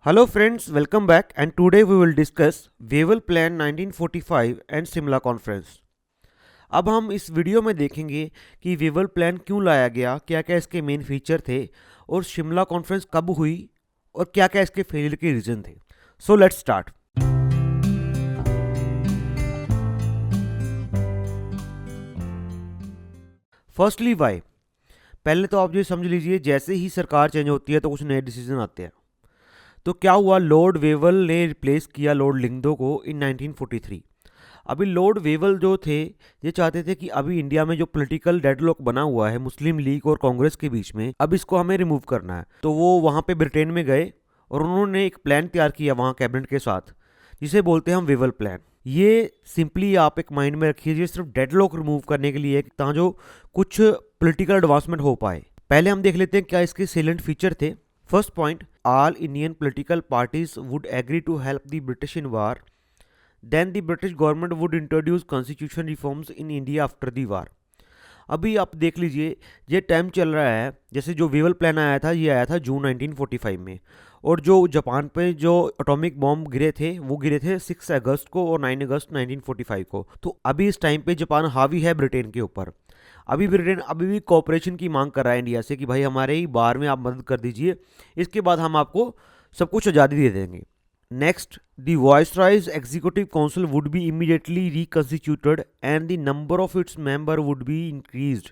Hello friends, welcome back and today we will discuss Wavell Plan 1945 and Simla Conference। अब हम इस video में देखेंगे कि वेवल प्लान क्यों लाया गया, क्या क्या इसके मेन फीचर थे और शिमला कॉन्फ्रेंस कब हुई और क्या क्या इसके फेलियर के रीजन थे। So let's start. Firstly why. पहले तो आप ये समझ लीजिए, जैसे ही सरकार चेंज होती है तो कुछ नए डिसीजन आते हैं। तो क्या हुआ, लॉर्ड वेवल ने रिप्लेस किया लॉर्ड लिंगदो को इन 1943। अभी लॉर्ड वेवल जो थे, ये चाहते थे कि अभी इंडिया में जो पॉलिटिकल डेडलॉक बना हुआ है मुस्लिम लीग और कांग्रेस के बीच में, अब इसको हमें रिमूव करना है। तो वो वहाँ पे ब्रिटेन में गए और उन्होंने एक प्लान तैयार किया वहाँ कैबिनेट के साथ, जिसे बोलते हैं हम वेवल प्लान। ये सिंपली आप एक माइंड में रखिए, ये सिर्फ डेडलॉक रिमूव करने के लिए, ताकि जो कुछ पॉलिटिकल एडवांसमेंट हो पाए। पहले हम देख लेते हैं क्या इसके सेलेंट फीचर थे। First point, all Indian political parties would agree to help the British in war. Then the British government would introduce constitution reforms in India after the war. अभी आप देख लीजिए, ये टाइम चल रहा है, जैसे जो वेवल प्लान आया था, ये आया था जून 1945 में, और जो जापान पे जो एटॉमिक बॉम्ब गिरे थे वो गिरे थे 6 अगस्त को और 9 अगस्त 1945 को। तो अभी इस टाइम पे जापान हावी है ब्रिटेन के ऊपर। अभी ब्रिटेन अभी भी कोऑपरेशन की मांग कर रहा है इंडिया से कि भाई हमारे ही बार में आप मदद कर दीजिए, इसके बाद हम आपको सब कुछ आज़ादी दे देंगे। Next, the Viceroy's Executive Council would be immediately reconstituted and the number of its member would be increased.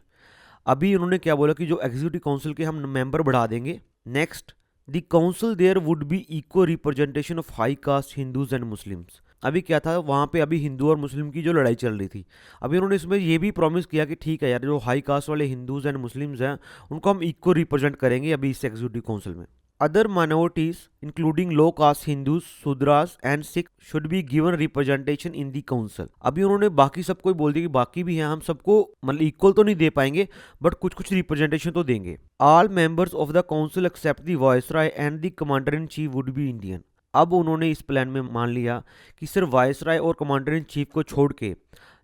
अभी उन्होंने क्या बोला कि जो एग्जीक्यूटिव काउंसिल के हम मेंबर बढ़ा देंगे। Next, the council there would be equal representation of high caste Hindus and Muslims. अभी क्या था, वहाँ पे अभी हिंदू और मुस्लिम की जो लड़ाई चल रही थी, अभी उन्होंने इसमें ये भी प्रॉमिस किया कि ठीक है यार, जो हाई कास्ट वाले हिंदूज एंड मुस्लिम्स हैं उनको हम इक्वल रिप्रेजेंट करेंगे अभी इस एग्जीक्यूटिव काउंसिल में। Other minorities, including low caste Hindus, Sudras and Sikhs, should be given representation in the council. अभी उन्होंने बाकी सबको बोल दिया कि बाकी भी हैं, हम सबको मतलब इक्वल तो नहीं दे पाएंगे बट कुछ कुछ रिप्रेजेंटेशन तो देंगे। All members of the council except the viceroy and the commander in chief would be Indian. अब उन्होंने इस प्लान में मान लिया कि सिर्फ वायसराय और कमांडर इन चीफ को छोड़ के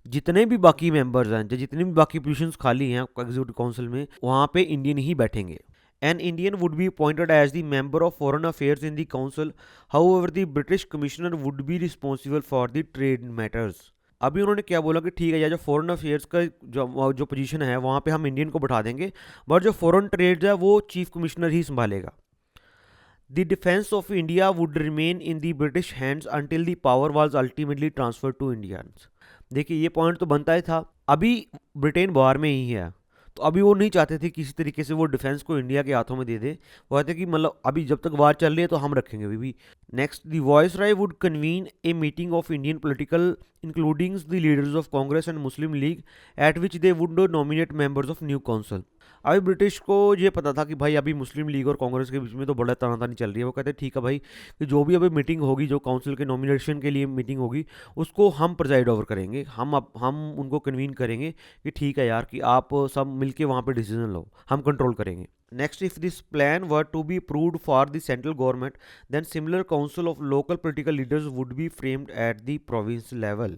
जितने भी बाकी मेंबर्स हैं, जितनी भी बाकी पोजीशंस खाली हैं एग्जीक्यूटिव काउंसिल में, वहाँ पे इंडियन ही बैठेंगे। An Indian would be appointed as the member of foreign affairs in the council. However, the British commissioner would be responsible for the trade matters. अभी उन्होंने क्या बोला कि ठीक है यार, जो फॉरेन अफेयर्स का जो पोजीशन है वहाँ पे हम इंडियन को बैठा देंगे, बट जो फॉरेन ट्रेड है वो चीफ कमिश्नर ही संभालेगा। The defence of India would remain in the British hands until the power was ultimately transfer to Indians. देखिए, ये पॉइंट तो बनता ही था। अभी ब्रिटेन बाहर में ही है, तो अभी वो नहीं चाहते थे किसी तरीके से वो डिफेंस को इंडिया के हाथों में दे दे। वो कहते कि मतलब अभी जब तक वार चल रही है तो हम रखेंगे अभी भी। Next, the viceroy would convene a meeting of Indian political including the leaders of Congress and Muslim League at which they would nominate members of new council. अभी ब्रिटिश को ये पता था कि भाई अभी मुस्लिम लीग और कांग्रेस के बीच में तो बड़ा तनातनी चल रही है। वो कहते हैं ठीक है भाई, कि जो भी अभी मीटिंग होगी, जो काउंसिल के नॉमिनेशन के लिए मीटिंग होगी, उसको हम प्रेजाइड ओवर करेंगे। हम उनको कन्वीन करेंगे कि ठीक है यार, कि आप सब मिलके वहाँ पे डिसीजन लो, हम कंट्रोल करेंगे। Next, if this plan were to be approved for the central government, then similar council of local political leaders would be framed at the province level.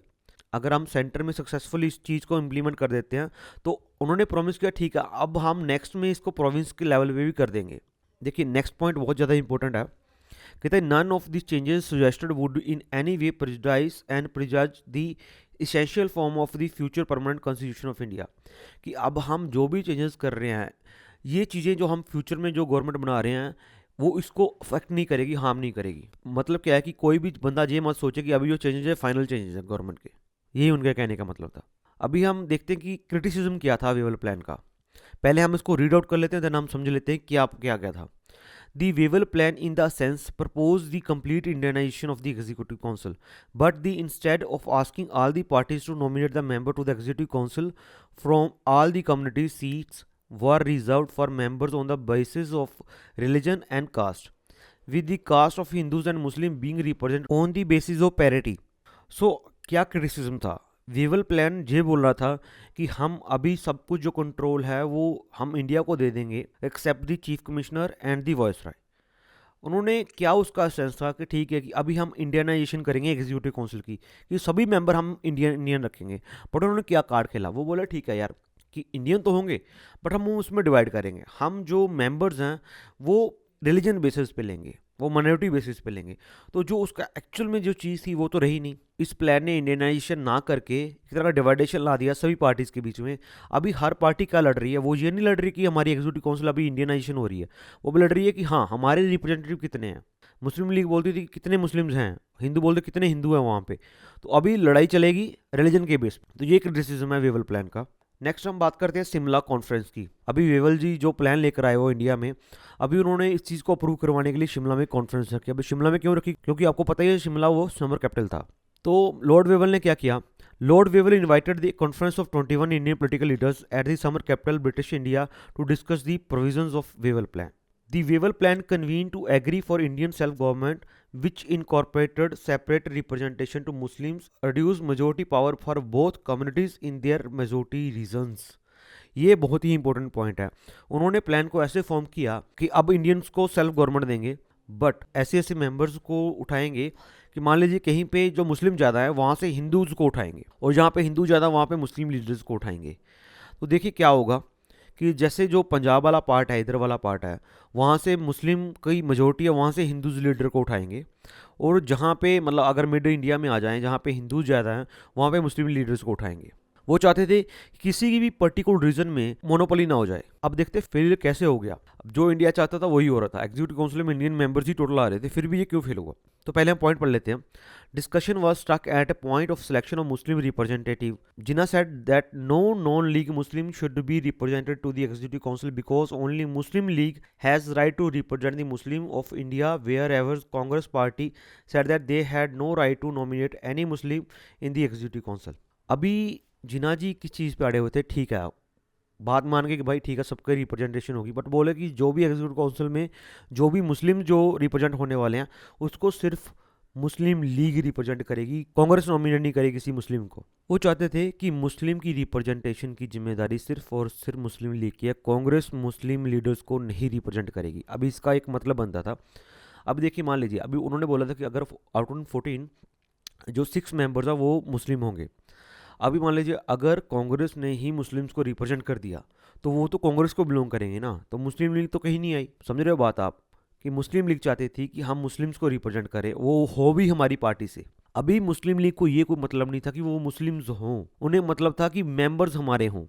अगर हम सेंटर में सक्सेसफुली इस चीज़ को इम्प्लीमेंट कर देते हैं तो उन्होंने प्रॉमिस किया ठीक है, अब हम नेक्स्ट में इसको प्रोविंस के लेवल पे भी कर देंगे। देखिए, नेक्स्ट पॉइंट बहुत ज़्यादा इंपॉर्टेंट है। कहते हैं none of this changes suggested would in any way prejudice and prejudge the essential form of the future permanent constitution of India. कि अब हम जो भी चेंजेस कर रहे हैं, ये चीज़ें जो हम फ्यूचर में जो गवर्नमेंट बना रहे हैं, वो इसको अफेक्ट नहीं करेगी, हार्म नहीं करेगी। मतलब क्या है कि कोई भी बंदा ये मत सोचे कि अभी जो चेंजेस है फाइनल चेंजेस है गवर्नमेंट के। यही उनका कहने का मतलब था। अभी हम देखते हैं कि क्रिटिसिज्म क्या था वेवल प्लान का। पहले हम इसको रीड आउट कर लेते हैं, देन हम समझ लेते हैं क्या क्या क्या था। The Wavell plan in the sense propose the complete Indianisation of the executive council, but the instead of asking all the parties to nominate the member to the executive council from all the community seats were reserve for members on the basis of religion and caste, with the caste of Hindus and Muslim being represented on the basis of parity. So क्या criticism था? Wavell plan ये बोल रहा था कि हम अभी सब कुछ जो कंट्रोल है वो हम इंडिया को दे देंगे except the chief commissioner and the viceroy. उन्होंने क्या उसका सेंस था कि ठीक है कि अभी हम इंडियनाइजेशन करेंगे एग्जीक्यूटिव काउंसिल की, कि सभी मेंबर हम इंडियन रखेंगे। बट उन्होंने क्या कार्ड खेला, वो बोला ठीक है यार कि इंडियन तो होंगे बट हम उसमें डिवाइड करेंगे, हम जो मेंबर्स हैं वो रिलीजन बेसिस पे लेंगे। वो माइनॉरिटी बेसिस पे लेंगे। तो जो उसका एक्चुअल में जो चीज़ थी वो तो रही नहीं। इस प्लान ने इंडियनाइजेशन ना करके एक तरह का डिवाइडेशन ला दिया सभी पार्टीज़ के बीच में। अभी हर पार्टी क्या लड़ रही है, वो ये नहीं लड़ रही कि हमारी एग्जीक्यूटिव काउंसिल अभी इंडियनाइजेशन हो रही है, वो भी लड़ रही है कि हाँ हमारे रिप्रेजेंटेटिव कितने हैं। मुस्लिम लीग बोलती थी कि कितने मुस्लिम्स हैं, हिंदू बोलते कितने हिंदू हैं वहाँ पे। तो अभी लड़ाई चलेगी रिलीजन के बेस पे। तो ये एक डिसीजन है वेवल प्लान का। नेक्स्ट हम बात करते हैं शिमला कॉन्फ्रेंस की। अभी वेवल जी जो प्लान लेकर आए वो इंडिया में, अभी उन्होंने इस चीज़ को अप्रूव करवाने के लिए शिमला में कॉन्फ्रेंस रखी। अभी शिमला में क्यों रखी, क्योंकि आपको पता ही है शिमला वो समर कैपिटल था। तो लॉर्ड वेवल ने क्या किया, Lord Wavell invited the conference of 21 Indian political leaders at the summer capital British India to discuss the provisions of Wavell plan. The Wavell Plan convened to agree for Indian self-government, which incorporated separate representation to Muslims, reduced majority power for both communities in their majority regions. ये बहुत ही important point है। उन्होंने plan को ऐसे form किया कि अब Indians को सेल्फ गवर्नमेंट देंगे, बट ऐसे ऐसे मेंबर्स को उठाएंगे कि मान लीजिए कहीं पे जो मुस्लिम ज़्यादा है वहाँ से हिंदूज को उठाएंगे, और जहाँ पे हिंदू ज़्यादा वहाँ पे मुस्लिम लीडर्स को उठाएंगे। तो देखिए क्या होगा कि जैसे जो पंजाब वाला पार्ट है, इधर वाला पार्ट है, वहाँ से मुस्लिम कई मेजोरिटी है, वहाँ से हिंदूज लीडर को उठाएंगे। और जहाँ पे मतलब अगर मिड इंडिया में आ जाएं जहाँ पे हिंदू ज़्यादा हैं, वहाँ पे मुस्लिम लीडर्स को उठाएंगे। वो चाहते थे कि किसी की भी पर्टिकुलर रीजन में मोनोपोली ना हो जाए। अब देखते फेलियर कैसे हो गया। अब जो इंडिया चाहता था वही हो रहा था। एग्जीक्यूटिव काउंसिल में इंडियन मेंबर्स ही टोटल आ रहे थे, फिर भी ये क्यों फेल हुआ। तो पहले हम पॉइंट पढ़ लेते हैं। Discussion was stuck at a point of selection of Muslim representative. Jinnah said that no non League Muslim should be represented to the executive council because only Muslim League has right to represent the Muslim of India, where ever Congress party said that they had no right to nominate any Muslim in the executive council. अभी जिन्ना जी किस चीज़ पे अड़े हुए थे, ठीक है बात मान के कि भाई ठीक है सबके रिप्रेजेंटेशन होगी, बट बोले कि जो भी एग्जीक्यूटिव काउंसिल में जो भी मुस्लिम जो रिप्रेजेंट होने वाले हैं उसको सिर्फ मुस्लिम लीग रिप्रेजेंट करेगी, कांग्रेस नॉमिनेट नहीं करेगी किसी मुस्लिम को। वो चाहते थे कि मुस्लिम की रिप्रेजेंटेशन की जिम्मेदारी सिर्फ और सिर्फ मुस्लिम लीग की है, कांग्रेस मुस्लिम लीडर्स को नहीं रिप्रेजेंट करेगी। अभी इसका एक मतलब बनता था। अब देखिए मान लीजिए अभी उन्होंने बोला था कि अगर आउट ऑफ 14 जो 6 मेंबर्स है वो मुस्लिम होंगे। अभी मान लीजिए अगर कांग्रेस ने ही मुस्लिम्स को रिप्रेजेंट कर दिया तो वो तो कांग्रेस को बिलोंग करेंगे ना, तो मुस्लिम लीग तो कहीं नहीं आई। समझ रहे हो बात आप, कि मुस्लिम लीग चाहती थी कि हम मुस्लिम्स को रिप्रेजेंट करें, वो हो भी हमारी पार्टी से। अभी मुस्लिम लीग को ये कोई मतलब नहीं था कि वो मुस्लिम्स हों, उन्हें मतलब था कि मेंबर्स हमारे हों।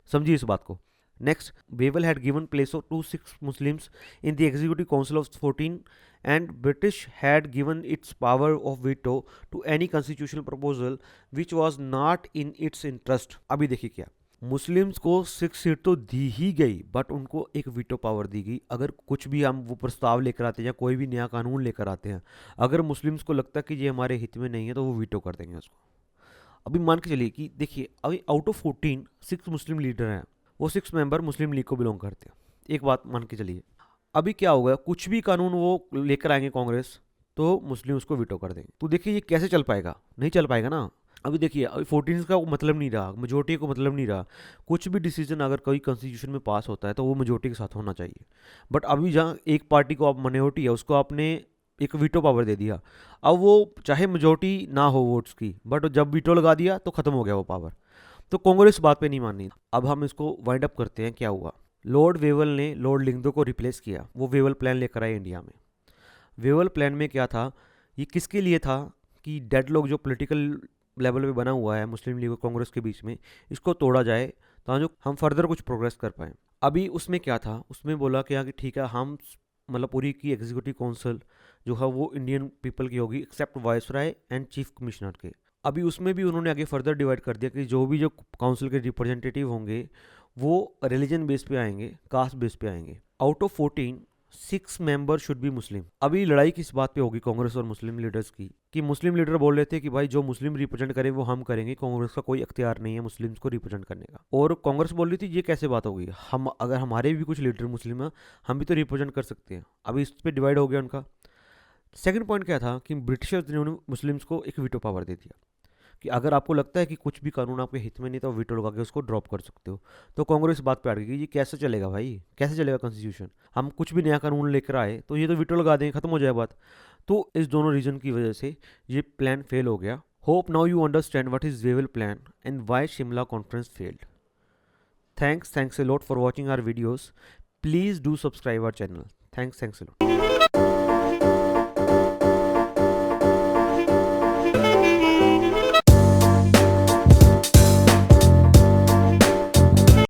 समझिए इस बात को। Next, Wavell had given place of to 6 Muslims in the executive council of 14 and British had given its power of veto to any constitutional proposal which was not in its interest। अभी देखिए क्या, Muslims को 6 seat तो दी ही गई, but उनको एक veto power दी गई। अगर कुछ भी हम वो प्रस्ताव लेकर आते हैं या कोई भी नया कानून लेकर आते हैं, अगर मुस्लिम्स को लगता है कि ये हमारे हित में नहीं है तो वो वीटो कर देंगे उसको। अभी मान के चलिए कि देखिए अभी आउट ऑफ 14 6 मुस्लिम लीडर हैं, वो 6 मेंबर मुस्लिम लीग को बिलोंग करते हैं। एक बात मान के चलिए, अभी क्या होगा, कुछ भी कानून वो लेकर आएंगे कांग्रेस तो मुस्लिम उसको वीटो कर देंगे। तो देखिए ये कैसे चल पाएगा, नहीं चल पाएगा ना। अभी देखिए अभी 14 का मतलब नहीं रहा, मेजोरिटी को मतलब नहीं रहा। कुछ भी डिसीजन अगर कोई कॉन्स्टिट्यूशन में पास होता है तो वो मेजोरिटी के साथ होना चाहिए। बट अभी जहाँ एक पार्टी को आप माइनॉरिटी है उसको आपने एक वीटो पावर दे दिया, अब वो चाहे मेजोरिटी ना हो वोट्स की, बट जब वीटो लगा दिया तो खत्म हो गया वो पावर। तो कांग्रेस बात पे नहीं माननी। अब हम इसको वाइंड अप करते हैं क्या हुआ। लॉर्ड वेवल ने लॉर्ड लिंगदो को रिप्लेस किया, वो वेवल प्लान लेकर आए इंडिया में। वेवल प्लान में क्या था, ये किसके लिए था कि डेडलॉक जो पॉलिटिकल लेवल पे बना हुआ है मुस्लिम लीग और कांग्रेस के बीच में, इसको तोड़ा जाए ताकि हम फर्दर कुछ प्रोग्रेस कर पाएँ। अभी उसमें क्या था, उसमें बोला क्या कि ठीक है हम मतलब पूरी की एग्जीक्यूटिव काउंसिल जो है वो इंडियन पीपल की होगी except viceroy and chief commissioner के। अभी उसमें भी उन्होंने आगे फर्दर डिवाइड कर दिया कि जो काउंसिल के रिप्रेजेंटेटिव होंगे वो रिलीजन बेस पे आएंगे, कास्ट बेस पे आएंगे। Out of 14 6 member should be Muslim. अभी लड़ाई किस बात पे होगी कांग्रेस और मुस्लिम लीडर्स की, कि मुस्लिम लीडर बोल रहे थे कि भाई जो मुस्लिम रिप्रेजेंट करे वो हम करेंगे, कांग्रेस का कोई अख्तियार नहीं है मुस्लिम्स को रिप्रेजेंट करने का। और कांग्रेस बोल रही थी ये कैसे बात होगी, हम अगर हमारे भी कुछ लीडर मुस्लिम हैं हम भी तो रिप्रेजेंट कर सकते हैं। अभी इस पर डिवाइड हो गया उनका। सेकंड पॉइंट क्या था कि ब्रिटिशर्स ने मुस्लिम्स को एक वीटो पावर दे दिया कि अगर आपको लगता है कि कुछ भी कानून आपके हित में नहीं तो वीटो लगा के उसको ड्रॉप कर सकते हो। तो कांग्रेस बात पे अड़ गई, ये कैसे चलेगा भाई, कैसे चलेगा कॉन्स्टिट्यूशन, हम कुछ भी नया कानून लेकर आए तो ये तो वीटो लगा देंगे, खत्म हो जाए बात। तो इस दोनों रीजन की वजह से ये प्लान फेल हो गया। Hope now you understand what is Wavell plan and why Shimla conference failed. Thanks a lot for watching our videos. Please do subscribe our channel. Thanks a lot.